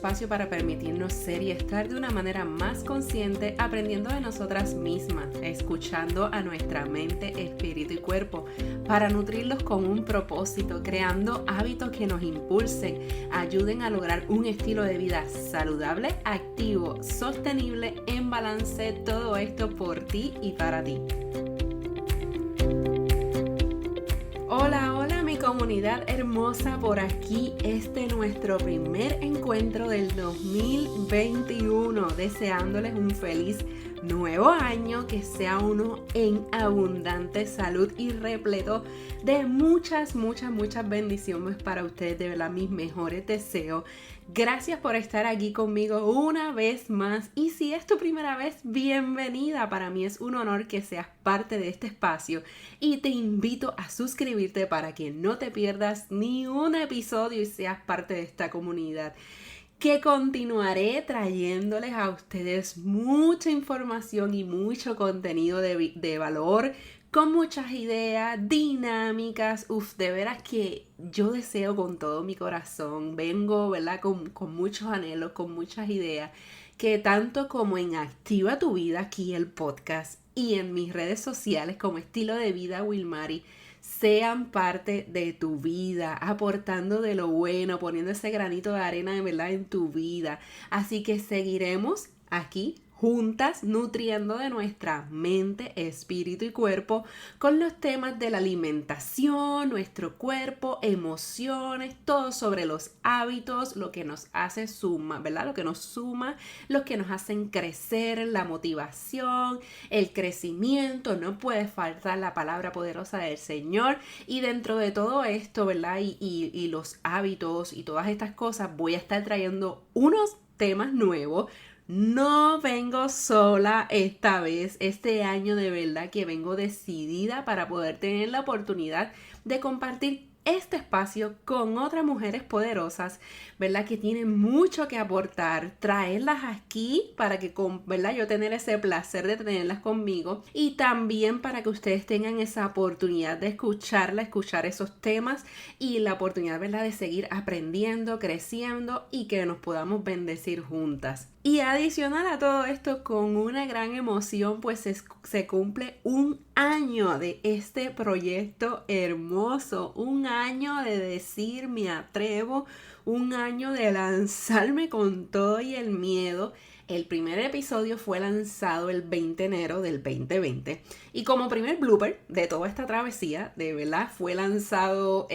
espacio para permitirnos ser y estar de una manera más consciente, aprendiendo de nosotras mismas, escuchando a nuestra mente, espíritu y cuerpo, para nutrirlos con un propósito, creando hábitos que nos impulsen, ayuden a lograr un estilo de vida saludable, activo, sostenible, en balance, todo esto por ti y para ti. Hola mi comunidad hermosa, por aquí nuestro primer encuentro del 2021, deseándoles un feliz nuevo año, que sea uno en abundante salud y repleto de muchas bendiciones para ustedes. De verdad, mis mejores deseos. Gracias por estar aquí conmigo una vez más, y si es tu primera vez, bienvenida. Para mí es un honor que seas parte de este espacio y te invito a suscribirte para que no te pierdas ni un episodio y seas parte de esta comunidad, que continuaré trayéndoles a ustedes mucha información y mucho contenido de valor, con muchas ideas, dinámicas. De veras que yo deseo con todo mi corazón, vengo, ¿verdad? Con muchos anhelos, con muchas ideas, que tanto como en Activa tu Vida, aquí el podcast, y en mis redes sociales como Estilo de Vida Wilmary, sean parte de tu vida, aportando de lo bueno, poniendo ese granito de arena de verdad en tu vida. Así que seguiremos aquí juntas, nutriendo de nuestra mente, espíritu y cuerpo con los temas de la alimentación, nuestro cuerpo, emociones, todo sobre los hábitos, lo que nos hace suma, ¿verdad? Lo que nos suma, lo que nos hacen crecer, la motivación, el crecimiento. No puede faltar la palabra poderosa del Señor. Y dentro de todo esto, ¿verdad? Y los hábitos y todas estas cosas, voy a estar trayendo unos temas nuevos. No vengo sola esta vez, este año de verdad que vengo decidida para poder tener la oportunidad de compartir este espacio con otras mujeres poderosas, ¿verdad? Que tienen mucho que aportar, traerlas aquí para que, ¿verdad? Yo tener ese placer de tenerlas conmigo, y también para que ustedes tengan esa oportunidad de escuchar esos temas, y la oportunidad, ¿verdad? De seguir aprendiendo, creciendo, y que nos podamos bendecir juntas. Y adicional a todo esto, con una gran emoción, pues se cumple un año de este proyecto hermoso, un año de decir me atrevo, un año de lanzarme con todo y el miedo. El primer episodio fue lanzado el 20 de enero del 2020, y como primer blooper de toda esta travesía, de verdad, fue lanzado,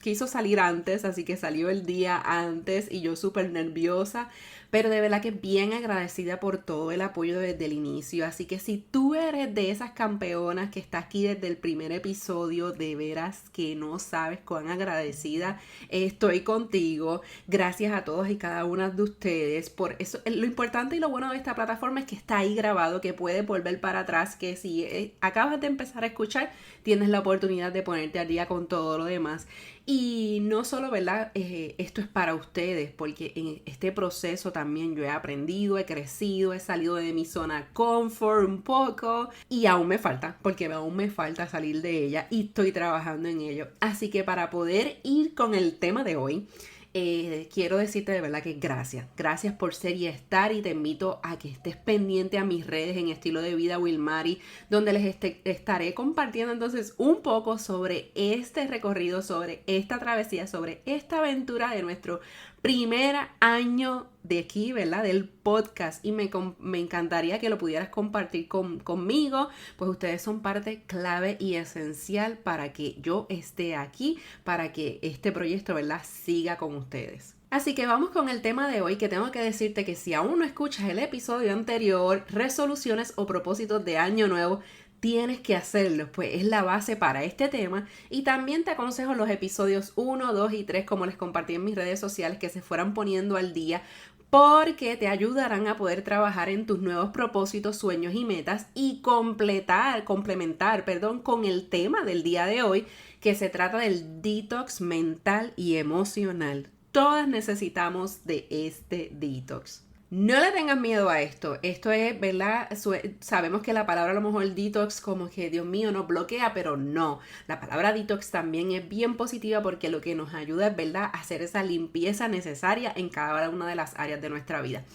quiso salir antes, así que salió el día antes, y yo súper nerviosa, pero de verdad que bien agradecida por todo el apoyo desde el inicio. Así que si tú eres de esas campeonas que está aquí desde el primer episodio, de veras que no sabes cuán agradecida estoy contigo. Gracias a todos y cada una de ustedes por eso. Lo importante y lo bueno de esta plataforma es que está ahí grabado, que puedes volver para atrás, que si acabas de empezar a escuchar, tienes la oportunidad de ponerte al día con todo lo demás. Y no solo, ¿verdad? Esto es para ustedes, porque en este proceso también yo he aprendido, he crecido, he salido de mi zona confort un poco, y aún me falta, porque aún me falta salir de ella, y estoy trabajando en ello. Así que para poder ir con el tema de hoy, quiero decirte de verdad que gracias por ser y estar, y te invito a que estés pendiente a mis redes en Estilo de Vida Wilmary, donde les estaré compartiendo entonces un poco sobre este recorrido, sobre esta travesía, sobre esta aventura de nuestro primer año de aquí, ¿verdad? Del podcast, y me encantaría que lo pudieras compartir conmigo, pues ustedes son parte clave y esencial para que yo esté aquí, para que este proyecto, ¿verdad?, siga con ustedes. Así que vamos con el tema de hoy, que tengo que decirte que si aún no escuchas el episodio anterior, resoluciones o propósitos de año nuevo, tienes que hacerlo, pues es la base para este tema. Y también te aconsejo los episodios 1, 2 y 3, como les compartí en mis redes sociales, que se fueran poniendo al día, porque te ayudarán a poder trabajar en tus nuevos propósitos, sueños y metas, y complementar, con el tema del día de hoy, que se trata del detox mental y emocional. Todas necesitamos de este detox. No le tengas miedo a esto. Esto es, ¿verdad? Sabemos que la palabra a lo mejor detox como que, Dios mío, nos bloquea, pero no. La palabra detox también es bien positiva porque lo que nos ayuda es, ¿verdad?, a hacer esa limpieza necesaria en cada una de las áreas de nuestra vida.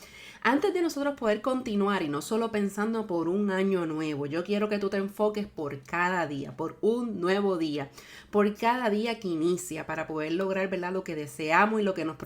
Antes de nosotros poder continuar y no solo pensando por un año nuevo, yo quiero que tú te enfoques por cada día, por un nuevo día, por cada día que inicia para poder lograr, ¿verdad?, lo que deseamos y lo que nos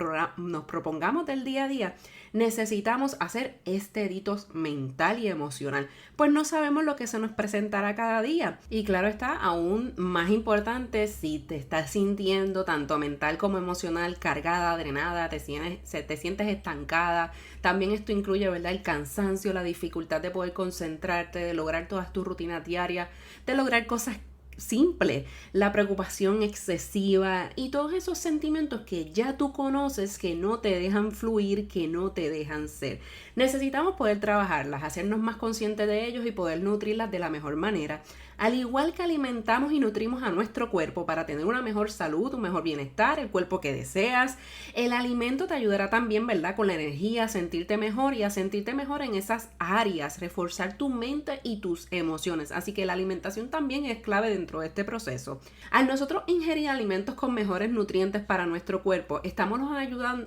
propongamos del día a día. Necesitamos hacer este detox mental y emocional, pues no sabemos lo que se nos presentará cada día. Y claro está, aún más importante, si te estás sintiendo tanto mental como emocional cargada, drenada, te sientes estancada. También esto incluye, ¿verdad?, el cansancio, la dificultad de poder concentrarte, de lograr todas tus rutinas diarias, de lograr cosas simple, la preocupación excesiva y todos esos sentimientos que ya tú conoces que no te dejan fluir, que no te dejan ser. Necesitamos poder trabajarlas, hacernos más conscientes de ellos y poder nutrirlas de la mejor manera. Al igual que alimentamos y nutrimos a nuestro cuerpo para tener una mejor salud, un mejor bienestar, el cuerpo que deseas, el alimento te ayudará también, ¿verdad?, con la energía, a sentirte mejor y a sentirte mejor en esas áreas, reforzar tu mente y tus emociones. Así que la alimentación también es clave dentro de este proceso. Al nosotros ingerir alimentos con mejores nutrientes para nuestro cuerpo, estamos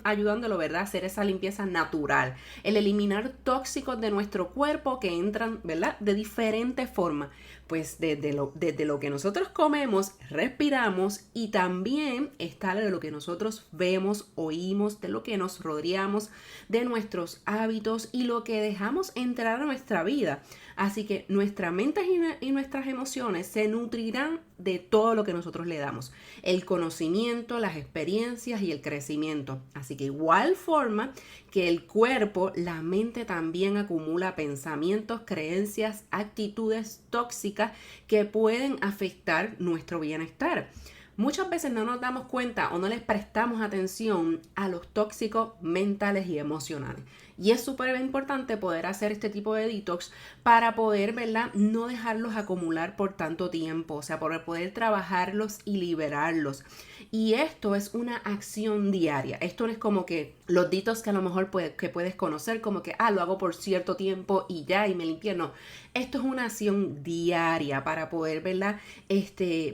ayudándolo, ¿verdad?, a hacer esa limpieza natural, el eliminar tóxicos de nuestro cuerpo que entran, ¿verdad?, de diferentes formas. Pues desde lo que nosotros comemos, respiramos y también está de lo que nosotros vemos, oímos, de lo que nos rodeamos, de nuestros hábitos y lo que dejamos entrar a nuestra vida. Así que nuestra mente y nuestras emociones se nutrirán de todo lo que nosotros le damos. El conocimiento, las experiencias y el crecimiento. Así que igual forma que el cuerpo, la mente también acumula pensamientos, creencias, actitudes tóxicas que pueden afectar nuestro bienestar. Muchas veces no nos damos cuenta o no les prestamos atención a los tóxicos mentales y emocionales. Y es súper importante poder hacer este tipo de detox para poder, ¿verdad?, no dejarlos acumular por tanto tiempo, o sea, para poder trabajarlos y liberarlos. Y esto es una acción diaria. Esto no es como que los detox que a lo mejor que puedes conocer, como que, lo hago por cierto tiempo y ya, y me limpié. No, esto es una acción diaria para poder, ¿verdad?,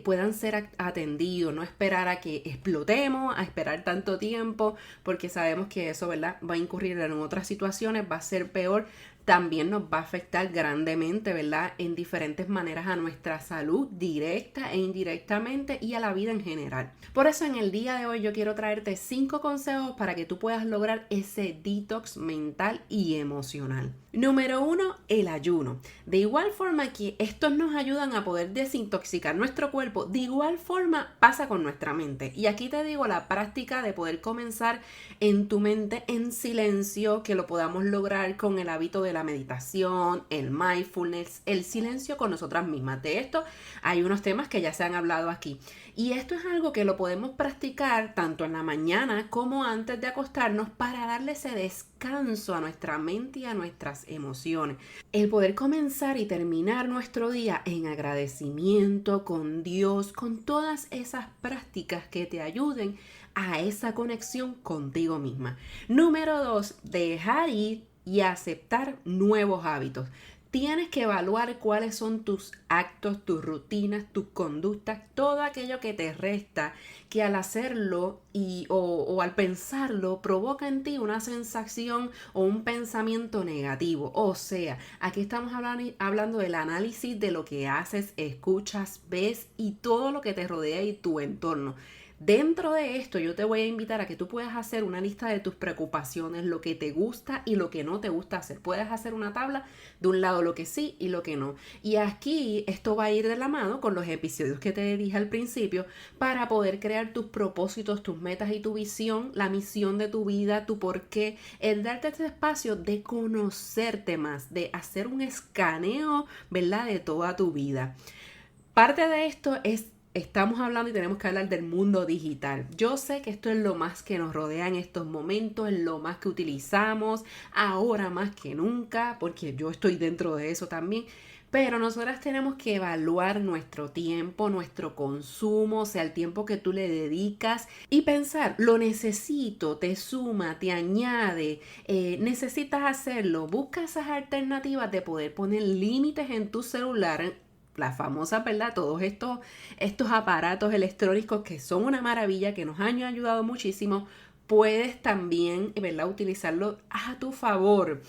puedan ser atendidos, no esperar a que explotemos, a esperar tanto tiempo, porque sabemos que eso, ¿verdad?, va a incurrir en otras situaciones, va a ser peor. También nos va a afectar grandemente, ¿verdad?, en diferentes maneras a nuestra salud directa e indirectamente y a la vida en general. Por eso en el día de hoy yo quiero traerte 5 consejos para que tú puedas lograr ese detox mental y emocional. Número 1, el ayuno. De igual forma que estos nos ayudan a poder desintoxicar nuestro cuerpo, de igual forma pasa con nuestra mente. Y aquí te digo la práctica de poder comenzar en tu mente en silencio, que lo podamos lograr con el hábito de la meditación, el mindfulness, el silencio con nosotras mismas. De esto hay unos temas que ya se han hablado aquí. Y esto es algo que lo podemos practicar tanto en la mañana como antes de acostarnos para darle ese descanso a nuestra mente y a nuestras emociones. El poder comenzar y terminar nuestro día en agradecimiento con Dios, con todas esas prácticas que te ayuden a esa conexión contigo misma. Número 2, dejar ir y aceptar nuevos hábitos. Tienes que evaluar cuáles son tus actos, tus rutinas, tus conductas, todo aquello que te resta, que al hacerlo o al pensarlo provoca en ti una sensación o un pensamiento negativo. O sea, aquí estamos hablando del análisis de lo que haces, escuchas, ves y todo lo que te rodea y tu entorno. Dentro de esto yo te voy a invitar a que tú puedas hacer una lista de tus preocupaciones, lo que te gusta y lo que no te gusta hacer. Puedes hacer una tabla de un lado lo que sí y lo que no. Y aquí esto va a ir de la mano con los episodios que te dije al principio para poder crear tus propósitos, tus metas y tu visión, la misión de tu vida, tu porqué, el darte este espacio de conocerte más, de hacer un escaneo, ¿verdad?, de toda tu vida. Parte de esto estamos hablando y tenemos que hablar del mundo digital. Yo sé que esto es lo más que nos rodea en estos momentos, es lo más que utilizamos, ahora más que nunca, porque yo estoy dentro de eso también. Pero nosotras tenemos que evaluar nuestro tiempo, nuestro consumo, o sea, el tiempo que tú le dedicas y pensar, lo necesito, te suma, te añade, necesitas hacerlo. Busca esas alternativas de poder poner límites en tu celular. La famosa, ¿verdad? Todos estos aparatos electrónicos que son una maravilla, que nos han ayudado muchísimo, puedes también, ¿verdad?, utilizarlo a tu favor.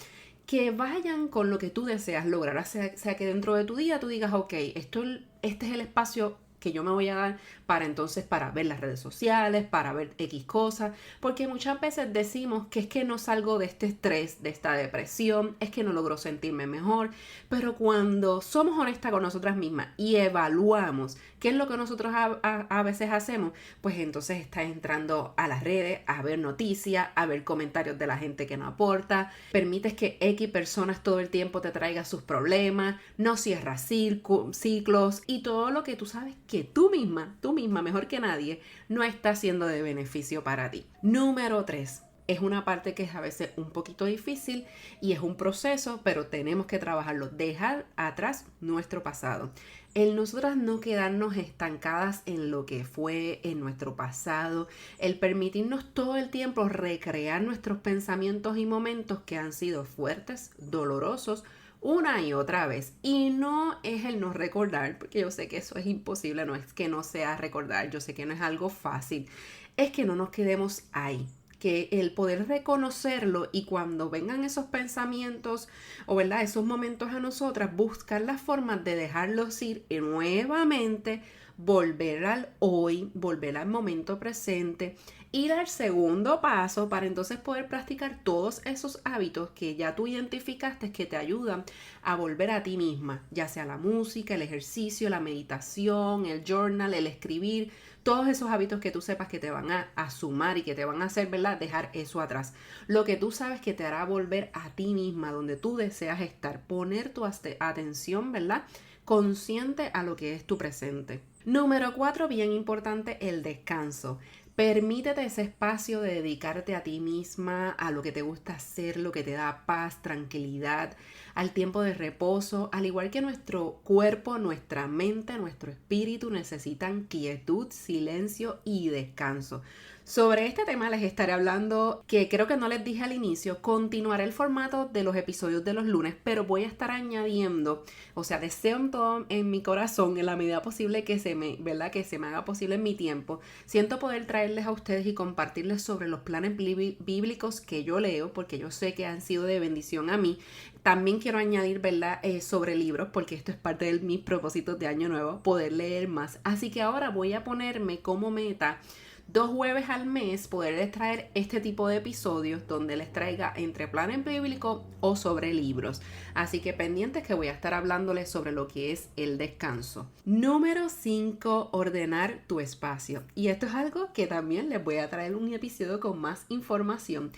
Que vayan con lo que tú deseas lograr, sea que dentro de tu día tú digas, ok, este es el espacio que yo me voy a dar para ver las redes sociales, para ver X cosas, porque muchas veces decimos que es que no salgo de este estrés, de esta depresión, es que no logro sentirme mejor, pero cuando somos honestas con nosotras mismas y evaluamos qué es lo que nosotros a veces hacemos, pues entonces estás entrando a las redes, a ver noticias, a ver comentarios de la gente que no aporta, permites que X personas todo el tiempo te traiga sus problemas, no cierras ciclos y todo lo que tú sabes que tú misma, mejor que nadie, no está siendo de beneficio para ti. Número 3. Es una parte que es a veces un poquito difícil y es un proceso, pero tenemos que trabajarlo, dejar atrás nuestro pasado. El nosotras no quedarnos estancadas en lo que fue, en nuestro pasado, el permitirnos todo el tiempo recrear nuestros pensamientos y momentos que han sido fuertes, dolorosos, una y otra vez. Y no es el no recordar, porque yo sé que eso es imposible, no es que no sea recordar, yo sé que no es algo fácil, es que no nos quedemos ahí. Que el poder reconocerlo y cuando vengan esos pensamientos o ¿verdad?, esos momentos a nosotras, buscar las formas de dejarlos ir y nuevamente volver al hoy, volver al momento presente, ir al segundo paso para entonces poder practicar todos esos hábitos que ya tú identificaste que te ayudan a volver a ti misma, ya sea la música, el ejercicio, la meditación, el journal, el escribir, todos esos hábitos que tú sepas que te van a sumar y que te van a hacer, ¿verdad?, dejar eso atrás. Lo que tú sabes que te hará volver a ti misma, donde tú deseas estar, poner tu atención, ¿verdad?, consciente a lo que es tu presente. Número 4, bien importante, el descanso. Permítete ese espacio de dedicarte a ti misma, a lo que te gusta hacer, lo que te da paz, tranquilidad, al tiempo de reposo, al igual que nuestro cuerpo, nuestra mente, nuestro espíritu necesitan quietud, silencio y descanso. Sobre este tema les estaré hablando, que creo que no les dije al inicio, continuaré el formato de los episodios de los lunes, pero voy a estar añadiendo, o sea, deseo en todo en mi corazón, en la medida posible que se me haga posible en mi tiempo, siento poder traerles a ustedes y compartirles sobre los planes bíblicos que yo leo, porque yo sé que han sido de bendición a mí. También quiero añadir, ¿verdad?, sobre libros, porque esto es parte de mis propósitos de año nuevo, poder leer más. Así que ahora voy a ponerme como meta 2 jueves al mes poderles traer este tipo de episodios donde les traiga entre planes bíblicos o sobre libros. Así que pendientes que voy a estar hablándoles sobre lo que es el descanso. Número 5, ordenar tu espacio. Y esto es algo que también les voy a traer un episodio con más información.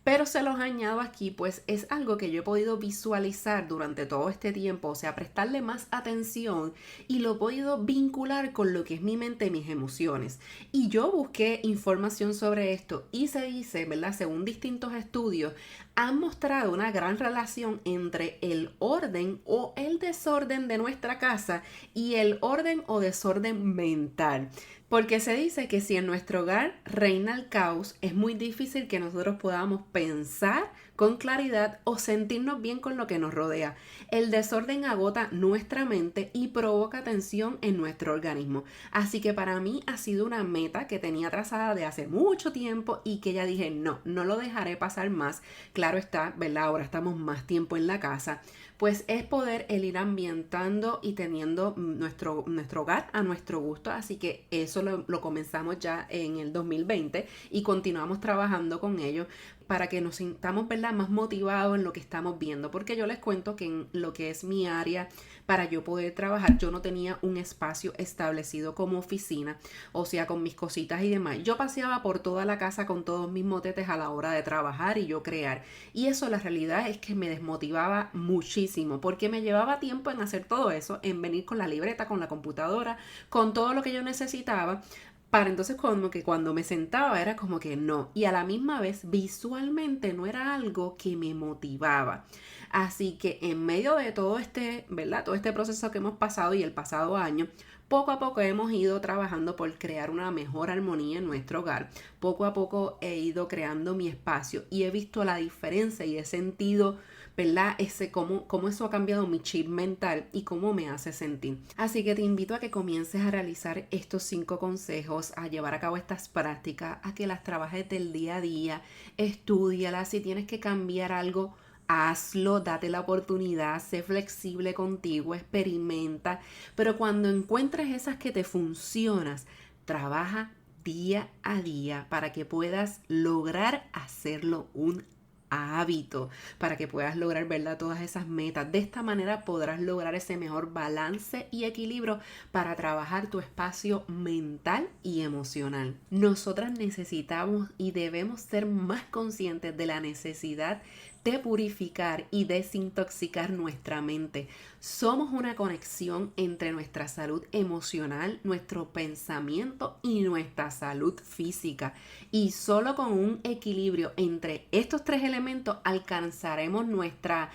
Pero se los añado aquí, pues es algo que yo he podido visualizar durante todo este tiempo, o sea, prestarle más atención y lo he podido vincular con lo que es mi mente y mis emociones. Y yo busqué información sobre esto y se dice, ¿verdad?, según distintos estudios, han mostrado una gran relación entre el orden o el desorden de nuestra casa y el orden o desorden mental. Porque se dice que si en nuestro hogar reina el caos, es muy difícil que nosotros podamos pensar con claridad o sentirnos bien con lo que nos rodea. El desorden agota nuestra mente y provoca tensión en nuestro organismo. Así que para mí ha sido una meta que tenía trazada de hace mucho tiempo y que ya dije, no lo dejaré pasar más. Claro está, ¿verdad? Ahora estamos más tiempo en la casa. Pues es poder el ir ambientando y teniendo nuestro hogar a nuestro gusto. Así que eso lo comenzamos ya en el 2020 y continuamos trabajando con ello para que nos sintamos, ¿verdad?, más motivados en lo que estamos viendo. Porque yo les cuento que en lo que es mi área, para yo poder trabajar, yo no tenía un espacio establecido como oficina, o sea, con mis cositas y demás. Yo paseaba por toda la casa con todos mis motetes a la hora de trabajar y yo crear. Y eso, la realidad es que me desmotivaba muchísimo, porque me llevaba tiempo en hacer todo eso, en venir con la libreta, con la computadora, con todo lo que yo necesitaba, para entonces como que cuando me sentaba era como que no. Y a la misma vez visualmente no era algo que me motivaba. Así que en medio de todo este, ¿verdad? Todo este proceso que hemos pasado y el pasado año, poco a poco hemos ido trabajando por crear una mejor armonía en nuestro hogar. Poco a poco he ido creando mi espacio y he visto la diferencia y he sentido, ¿verdad? Cómo eso ha cambiado mi chip mental y cómo me hace sentir. Así que te invito a que comiences a realizar estos 5 consejos, a llevar a cabo estas prácticas, a que las trabajes del día a día, estúdialas. Si tienes que cambiar algo, hazlo, date la oportunidad, sé flexible contigo, experimenta, pero cuando encuentres esas que te funcionan, trabaja día a día para que puedas lograr hacerlo un hábito, para que puedas lograr, ¿verdad?, todas esas metas. De esta manera podrás lograr ese mejor balance y equilibrio para trabajar tu espacio mental y emocional. Nosotras necesitamos y debemos ser más conscientes de la necesidad de purificar y desintoxicar nuestra mente. Somos una conexión entre nuestra salud emocional, nuestro pensamiento y nuestra salud física. Y solo con un equilibrio entre estos 3 elementos alcanzaremos nuestra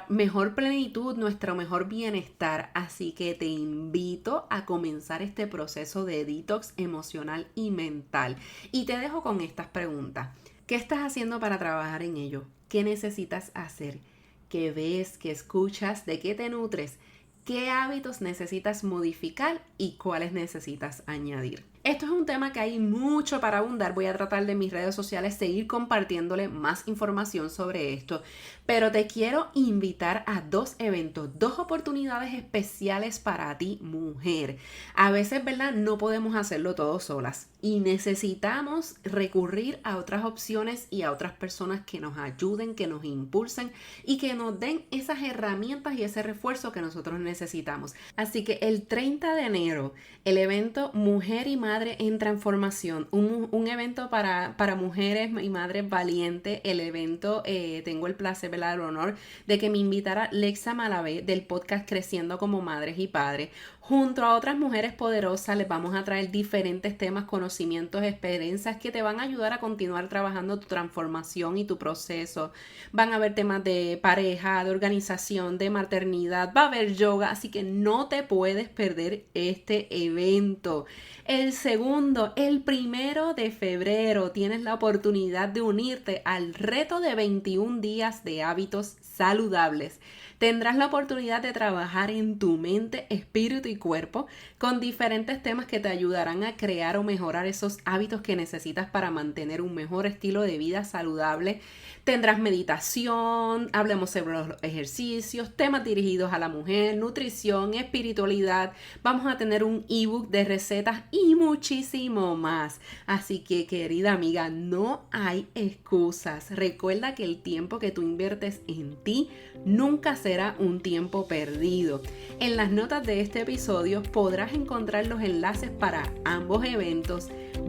mejor plenitud, nuestro mejor bienestar. Así que te invito a comenzar este proceso de detox emocional y mental. Y te dejo con estas preguntas. ¿Qué estás haciendo para trabajar en ello? ¿Qué necesitas hacer? ¿Qué ves? ¿Qué escuchas? ¿De qué te nutres? ¿Qué hábitos necesitas modificar y cuáles necesitas añadir? Esto es un tema que hay mucho para abundar. Voy a tratar de mis redes sociales seguir compartiéndole más información sobre esto. Pero te quiero invitar a 2 eventos, 2 oportunidades especiales para ti, mujer. A veces, ¿verdad?, no podemos hacerlo todo solas y necesitamos recurrir a otras opciones y a otras personas que nos ayuden, que nos impulsen y que nos den esas herramientas y ese refuerzo que nosotros necesitamos. Así que el 30 de enero, el evento Mujer y Madre en Transformación, un evento para mujeres y madres valientes. El evento, tengo el placer, ¿verdad?, el honor de que me invitara Lexa Malavé del podcast Creciendo como Madres y Padres. Junto a otras mujeres poderosas les vamos a traer diferentes temas, conocimientos, experiencias que te van a ayudar a continuar trabajando tu transformación y tu proceso. Van a haber temas de pareja, de organización, de maternidad, va a haber yoga, así que no te puedes perder este evento. El segundo, el 1 de febrero, tienes la oportunidad de unirte al reto de 21 días de hábitos saludables. Tendrás la oportunidad de trabajar en tu mente, espíritu y cuerpo con diferentes temas que te ayudarán a crear o mejorar esos hábitos que necesitas para mantener un mejor estilo de vida saludable. Tendrás meditación, hablemos sobre los ejercicios, temas dirigidos a la mujer, nutrición, espiritualidad. Vamos a tener un ebook de recetas y muchísimo más. Así que, querida amiga, no hay excusas. Recuerda que el tiempo que tú inviertes en ti nunca será un tiempo perdido. En las notas de este episodio podrás encontrar los enlaces para ambos eventos.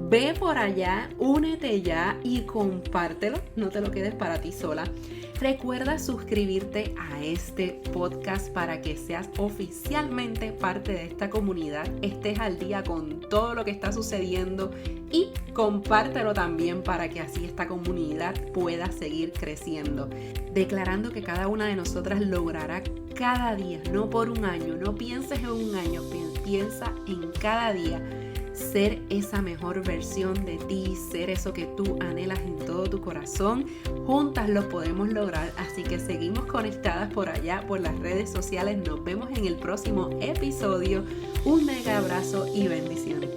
Ve por allá, únete ya y compártelo. No te lo quedes para ti sola. Recuerda suscribirte a este podcast para que seas oficialmente parte de esta comunidad, estés al día con todo lo que está sucediendo y compártelo también para que así esta comunidad pueda seguir creciendo. Declarando que cada una de nosotras logrará cada día, no por un año, no pienses en un año, piensa en cada día. Ser esa mejor versión de ti, ser eso que tú anhelas en todo tu corazón. Juntas lo podemos lograr, así que seguimos conectadas por allá, por las redes sociales. Nos vemos en el próximo episodio. Un mega abrazo y bendiciones.